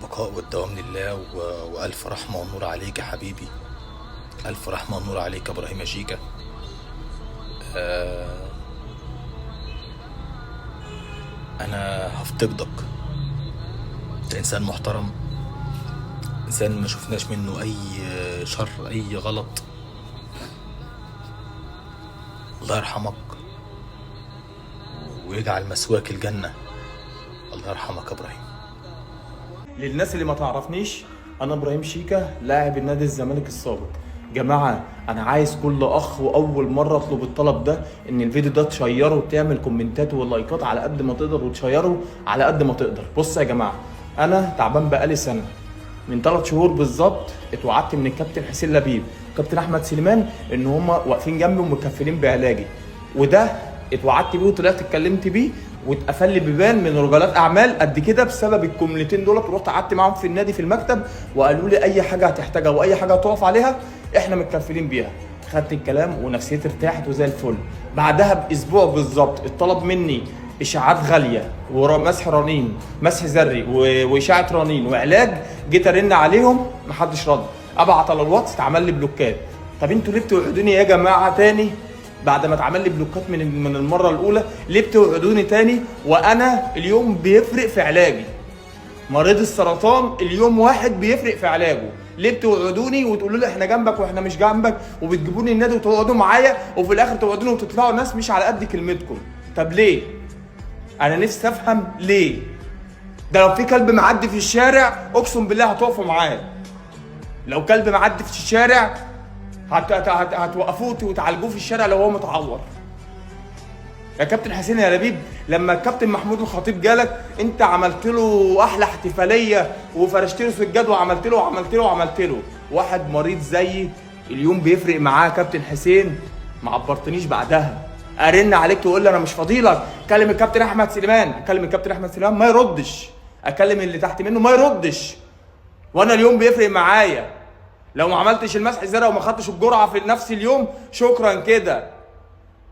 البقاء والدوام لله وألف رحمة ونور عليك يا حبيبي. ألف رحمة ونور عليك يا إبراهيم يا شيكا. آه، أنا هفتقدك. أنت إنسان محترم، إنسان ما شفناش منه أي شر أي غلط. الله يرحمك ويجعل مسواك الجنة. الله يرحمك يا إبراهيم. للناس اللي ما تعرفنيش، انا ابراهيم شيكا لاعب النادي الزمالك السابق. جماعه انا عايز كل اخ واول مره اطلب الطلب ده، ان الفيديو ده تشيره وتعمل كومنتات واللايكات على قد ما تقدر، وتشيره على قد ما تقدر. بص يا جماعه، انا تعبان بقالي سنه، من 3 شهور بالظبط اتوعدت من الكابتن حسين لبيب وكابتن احمد سليمان ان هم واقفين جنبي ومكفلين بعلاجي، وده اتوعدت بيه وطلعت اتكلمت بيه، واتقفل لي بيبان من رجالات اعمال قد كده بسبب الجملتين دولت. ورحت قعدت معاهم في النادي في المكتب وقالوا لي اي حاجه هتحتاجها واي حاجه هتقف عليها احنا متكفلين بيها. خدت الكلام ونفسيتي ارتاحت وزي الفل. بعدها باسبوع بالظبط اتطلب مني اشاعات غاليه ومسح رنين، مسح ذري واشاعه رنين وعلاج. جيت ارن عليهم محدش رد، ابعت على الواتس اتعمل لي بلوكات. طب انتوا ليه بتوعدوني يا جماعه تاني بعد ما اتعمل لي بلوكات من المره الاولى؟ ليه بتوعدوني تاني وانا اليوم بيفرق في علاجي؟ مريض السرطان اليوم واحد بيفرق في علاجه. ليه بتوعدوني وتقولوا لي احنا جنبك واحنا مش جنبك، وبتجيبوني النادي وتقعدوا معايا وفي الاخر توعدوني وتطلعوا ناس مش على قد كلمتكم؟ طب ليه؟ انا نفسي افهم ليه. ده لو في كلب معدي في الشارع اقسم بالله هتقفوا معاه. لو كلب معدي في الشارع هتوقفوه وتعالجوه في الشارع لو هو متعور. يا كابتن حسين يا لبيب، لما الكابتن محمود الخطيب جالك انت عملت له احلى احتفاليه وفرشت له سجاد وعملت له. واحد مريض زيي اليوم بيفرق معاه كابتن حسين، ما عبرتنيش بعدها. ارن عليك تقول لي انا مش فاضيلك، اكلم الكابتن احمد سليمان، ما يردش، اكلم اللي تحت منه ما يردش. وانا اليوم بيفرق معايا. لو ما عملتش المسح الزرع وما خدتش الجرعه في نفس اليوم شكرا كده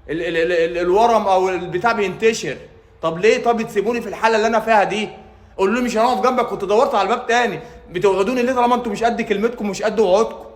الورم او البتاع بينتشر. طب ليه؟ طب تسيبوني في الحاله اللي انا فيها دي؟ قولوا لي مش هنقف جنبك، كنت دورت على الباب تاني. بتوعدوني ليه طالما انتوا مش قد كلمتكم مش قد وعودكم؟